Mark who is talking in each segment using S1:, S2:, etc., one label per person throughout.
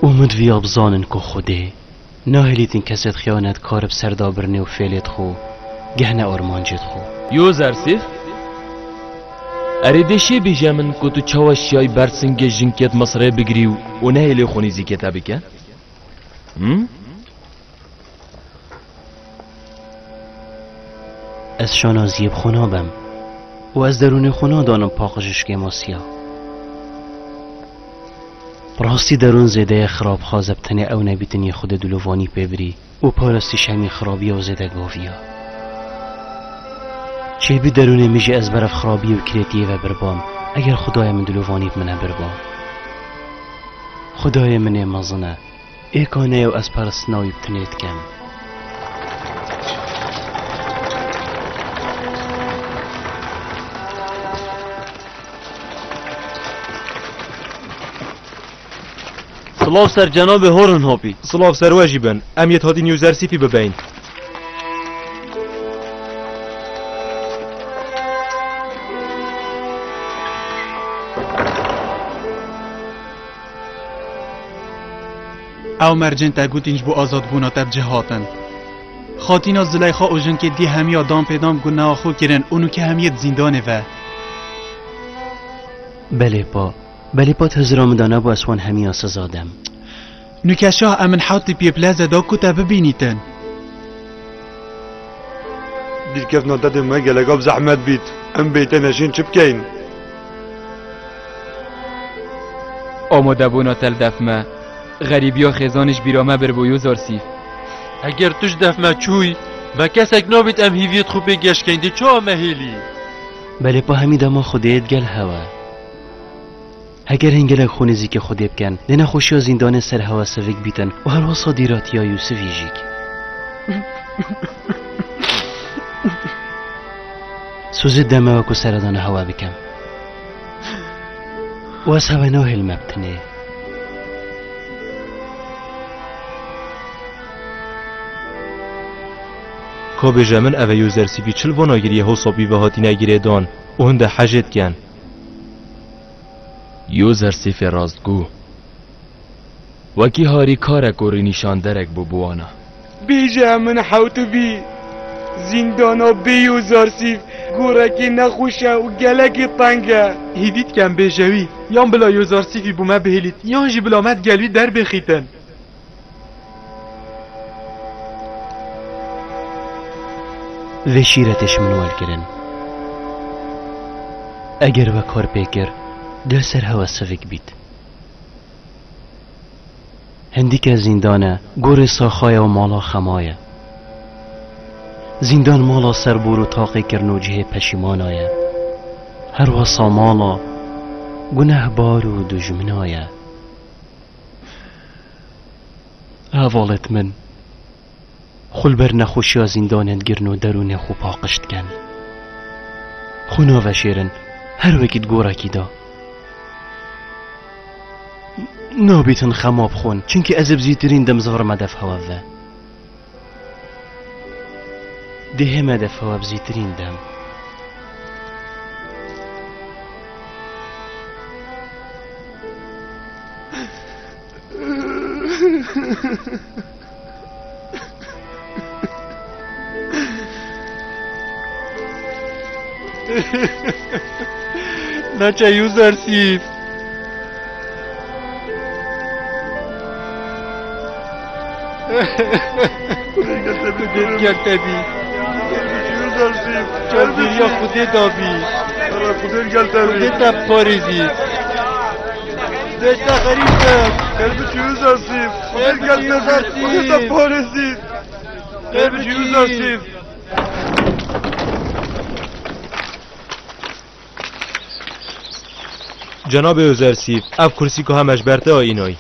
S1: اومد ویا بزانن که خوده ناهلیتین کسید خیانت کارب سردابرنه و فعلیت خو گهنه آرمانجت خو
S2: یوزر سیف اریدشی بیجه من که تو چواشیای برسنگ جنکت مصره بگری و نهیلی خونیزی کتابی که؟
S1: از شانازیب خونابم و از درون خونا دانم پاقشش که ماسیا راستی درون زده خراب خازب تنه او نبیتنی خود دلوانی پیبری و پارستیش همی خرابی و زده گاویا چه بی درون میشه از برف خرابی و کریتیه و بربام اگر خدای من دلوانی منه بربام خدای من مزنه ایکانه و از پرستناوی بتنیت کم
S3: سلاف سر جناب هورن هاپی سلاف سر واجبن امیت هادین یوزر سیفی ببین
S4: او مرجن تا گوتینج بو آزاد بونا تب جهاتن خاتینا زلیخا اوجن که دی همی آدام پیدام گناه خو کرن اونو که همیت زندانه و
S1: بله پا تزرام دانه با اسوان همی سزادم
S4: نکشاه امن حوطی پی پلازه دا کتا ببینیتن
S5: دیر کف نادت ما گلگاب زحمت بید ام بیتن نشین چه بکین
S6: آماده بونا تل دفمه غریبی ها خیزانش بیرامه بر بویو زارسیف
S3: اگر توش دفمه چوی ما کسک نابید ام هیویت خوبه گشکنده چو آمه هیلی
S1: بله پا همی دما خودیت گل هوا اگر هنگلک خونیزی که خودی بکن دینه خوشی و زندان سر هوا سوک بیتن و هر وصا دیرات یا یوسفی جیک سوزی دمه وکو سردان هوا بکم و از هوا ناهل مبتنه
S3: که بجه من اوه یوزر سیفی چل باناگیری حسابی و هاتی نگیره دان و هنده حجت کن
S2: یوزر سیف راستگو وکی هاری کارک و نشان درک بوانا
S5: بیجه من حوتو بی زندانا بی یوزر سیف گورکی نخوشه و گلکی تنگه
S4: هیدید کم بیجوی یان بلا یوزر سیفی بومه بهلید یان جی بلامت گلوی در بخیتن
S1: و شیرتش منوال کرن اگر و کار پیکر دل سر هوا سوک بید هندی که زندانه گور ساخای و مالا خمایه زندان مالا سر بورو تاقی کرن و جه پشیمان آیه هر وصا مالا گناه بار و دجمن آیه اوالت من خل بر نخوشی زندانت گرن و درون خو پاقشت کن خونا و شیرن هر وکید گورا کی دا نابیتن خماب خون چونکه ازب زیترین دم زغر مدف هوا و ده مدف هوا بزیترین دم
S3: نچه یوزر سیف خودت گلته بی
S5: یوزر سیف
S3: چالدیر یا خودت آبی
S5: خودت گلته بی
S3: خودت پاریزی دشتا خریدم
S5: قلبش یوزر سیف خودت گلته بی خودت پارزی قلبش یوزر سیف
S3: جناب یوزر سیف اف کرسی که همش برته آینایی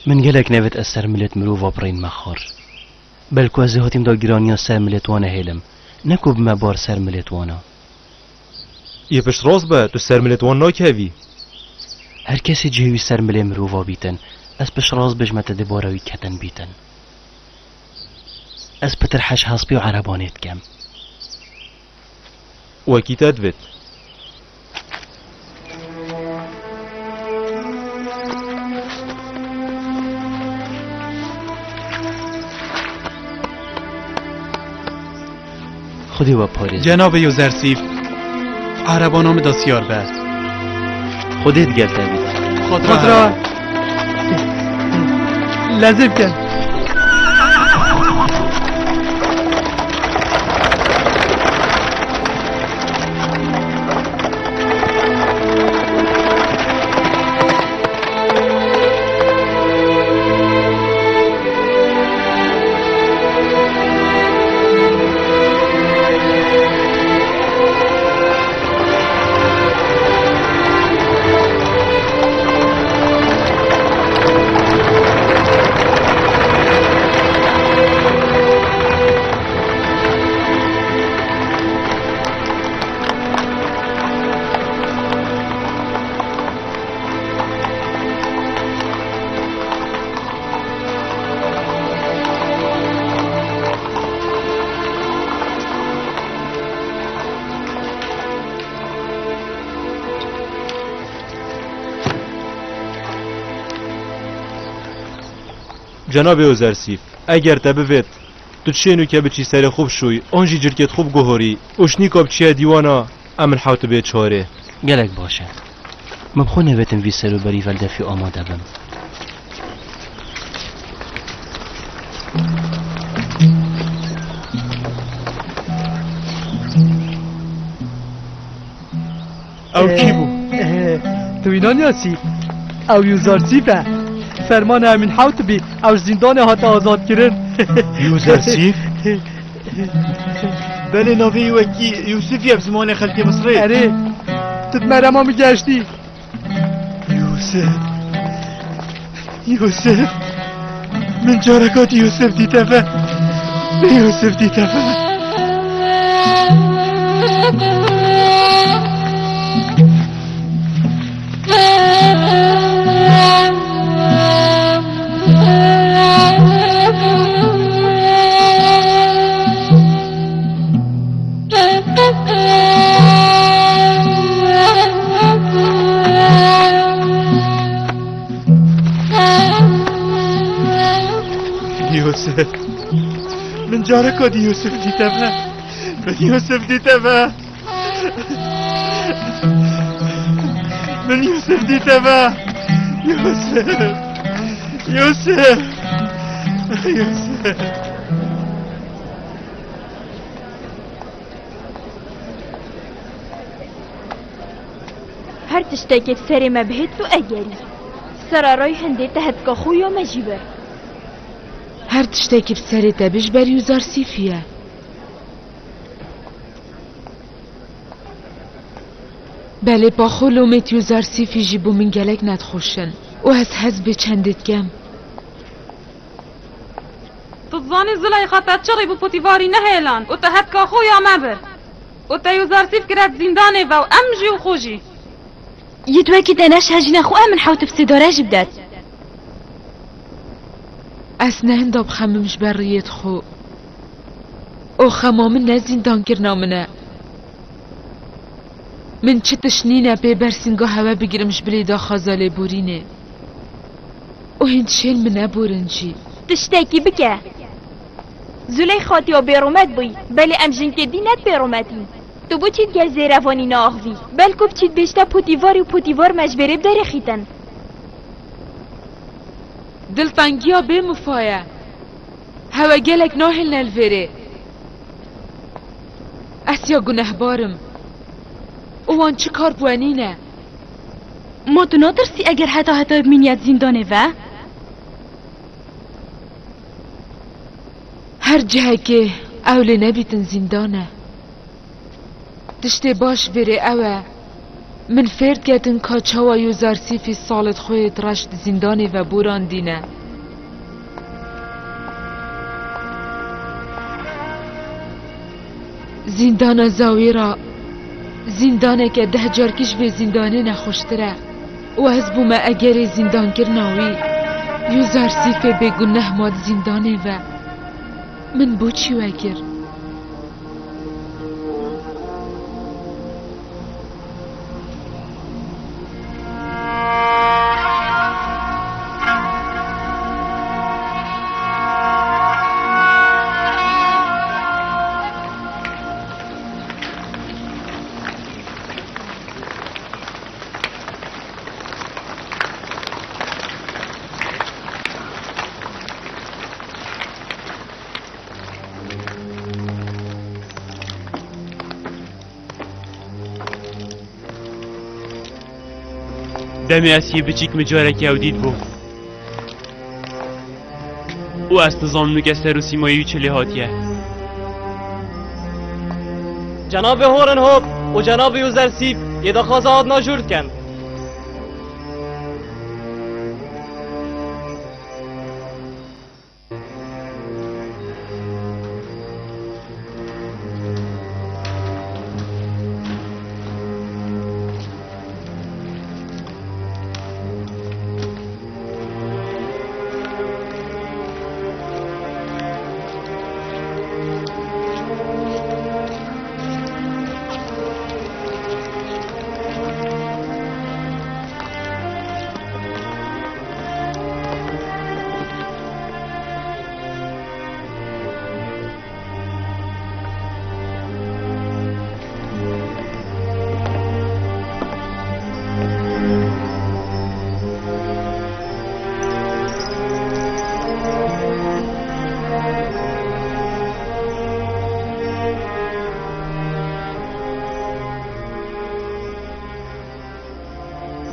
S1: من گلک نوید از سر ملت مرو وابرین مخار بلکو از هاتیم دا گرانی سر ملت وانا هیلم نکو بما بار سر ملت وانا
S3: یه پشت راست به تو سر ملت وانا که
S1: هر کسی جهوی سر ملت مرو وابیتن از پشت راست بجمت دباروی کتن بیتن از پتر حش حسبی و عربانیت کم
S3: وکی تدوید
S1: خودی و پارێز
S4: جناب یوزرسیف عربانام دستیار بس
S1: خودت گەلتەبی
S4: خودرا لازم کن
S3: جناب اوزرسیف اگر تبوید تو چینو که بچی سر خوب شوی آنجی جرکت خوب گوهری اوشنی کاب چیه دیوانا امن حوت به چاره
S1: گەلێک باشە من بخۆ نەبێتم وی سەروبەری ڤەلدەفی ئامادە بم
S7: او کی بو؟ تو اینا نیاسی او یوزرسیفه فرمان امین حوت بی او زندان هات آزاد کرن
S4: یوزرسیف بله ناوی وکی یوسفی اب زمان خلق مصری
S7: اره تو مرما میگشتی
S4: یوسف من جارکات یوسف دیتفه یوسف دیتفه یوسف من جارکات یوسف دیتفه من یوسف دیتفه من یوسف دیتفه یوسف یوسف یوسف
S8: هر تشتاكي بسري ما بهتو أجري سراراي هندي تهتكا خويا ما جيبه
S9: هر تشتاكي بسري تبش بر يوزرسيفيه بله با خلومت یوزرسیفی جیبو من گلک ندخوشن و هز به چندت گم
S10: تظاني زليخة تشري بوتيفاري نهيلان وتهتك اخويا مبر وتيوزرسيف كرات زنداني و امجي وخوجي
S8: يدوكي دناش هجنا خو امن حوت بسيدورا جبدات
S9: اسنه هنداب خممش بريت خو او خمامن نزندان کرنا منه من چه تشنینه به برسینگاه هوا بگیرمش بلیدا خازاله بورینه او هندشین منه بورنجی
S8: تشتاكي بكا زليخاتي وبيرومات بي بل امجنتي دينات بيروماتي تو بو چيت گل زيرافاني ناخوي بلكو بچيت بيشتا پوتيواري و پوتيوار مجبري بداري خيتن
S9: دلتانگیا به مفایا هوا گلک ناهل نلوره اسیا گنه بارم اوان چه کار بوانینه
S8: ما تو نادرسي اگر حتا بمينيات زندانه و
S9: هر جهه که اول نبیتن زندانه تشتی باش بره اوه من فرد گتن کاچه و یوزرسیفی سالت خویت رشت زندانه و بوران دینه زندان زاویرا زندانه که 10 جارکش به زندانه نخوشتره و از بومه اگر زندان کرناوی یوزرسیف به گناه ماد زندانه و من بو چی وگر
S11: دمی از یه بچیک مجاره که اودید بو او از نظام نوک سر و سیمایی چلی هاتیه.
S12: جناب هورنهوب و جناب یوزرسیف یه دخواست آدنا جورد کن.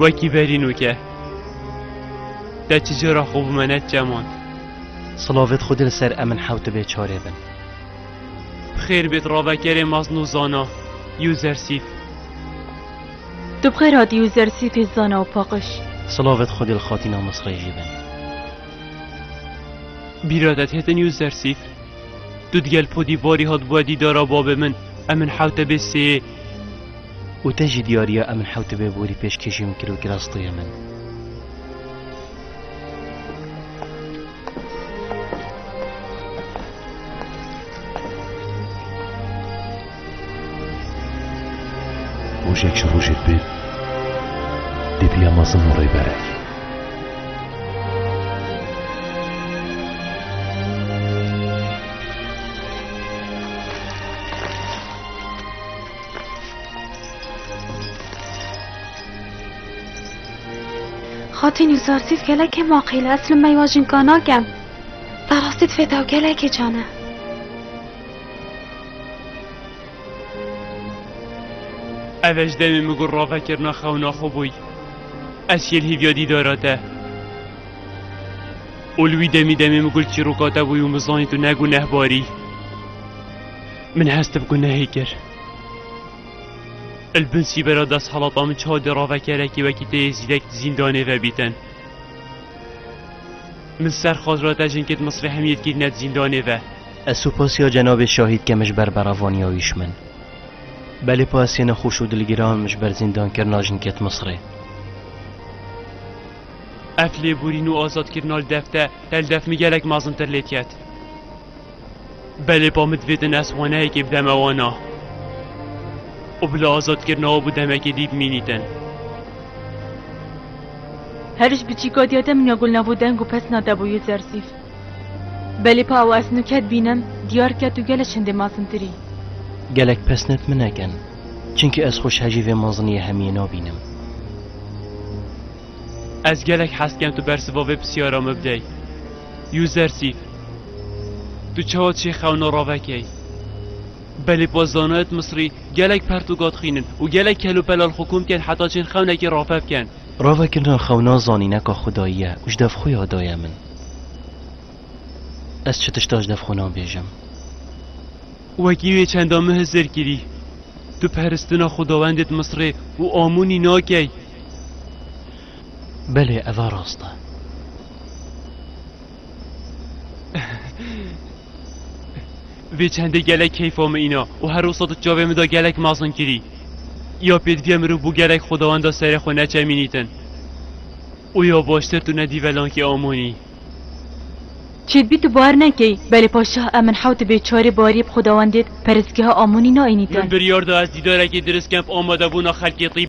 S11: وکی برینو که در چجورا خوب منت جمان
S1: صلاوت خود لسر امن حوت به چاره بن
S11: خیر بیت راوکر مازنو زانا یوزرسیف
S8: تو بخیر هاتی یوزرسیف زانا و پاقش
S1: صلاوت خود الخاتینا مصری جیبن
S11: بیرادت هتن یوزرسیف تو دگل پودی واری هاد بودی دارا باب من امن حوت به سه
S1: و تجي دياريا امن حوت به بوري پیش کشیم کرو کراسطوی من
S13: روشك شروجت بيت دي بيا مازن وراي برك
S14: خاطين يوزرسيف كلاك ما قيل أسلم ما يواجن كاناكم تراستت فتاو كلاك جانا
S11: اوش دمی مگور را فکرنا خونا خوبوی اسیل هیویادی داراته اولوی دمی مگول چی روکاته بوی و مزانی تو نگو نهباری من هست بگو نهی کر البنسی برا دست حالاتا من چه را فکره که وکی تیزیدک زندانه و بیتن من سر خواست را تجن کت مصر همیت که ند زندانه و
S1: السوپاس یا جناب شاهید که مش بر براوانی آویش من بله پاسی نخوش و دلگیران مش بر زندان کرناجن کت مصره
S11: افلی بورین و آزاد کرنال دفته تل دف میگلک مازن تر لیتیت بله پا مدویتن اسوانه که بدم وانا و بلا آزاد کرنا و بدمه که دید مینیتن
S8: هرش بچی کادیاته من یاگل نبودنگو پس نادبو یوزرسیف بله پا او اسنو کت بینم دیار کت و گلش هنده مازن تری
S1: گلک پس نت من اکن چنکه از خوش هجیو مازنی همیه نابینم
S11: از گلک حست کم تو برسواوه بسیارا مبدی یوزرسیف تو چهات چه خونا راوکی بله بازانات مصری گلک پرتوگات خینن و گلک کلو پلال حکوم کن حتی چین خونه که رافب کن
S1: راوکرنا خونا زانینه که خداییه وش دف خوی هدایه من از چه تشتاج دف خونا بیجم
S11: وکیوی چندامه هزر کری تو پرستنا خداوندت مصری و آمونی ناکی
S1: بله اوه راسته
S11: وی چنده گلک کیفام اینا و هر روزات جاوه مدا گلک مازن کری یا پید ویم رو بو گلک خداوندا سر خونه چه مینیتن او یا باشتر تو ندی ولان که آمونی
S8: چید بی تو بار نکی بله پاشا امن حوت به چاره باری خداوندت پرسکه ها آمونی نا اینیتن
S11: من بریار دا از دیداره که درست کمپ آماده بونا خلقی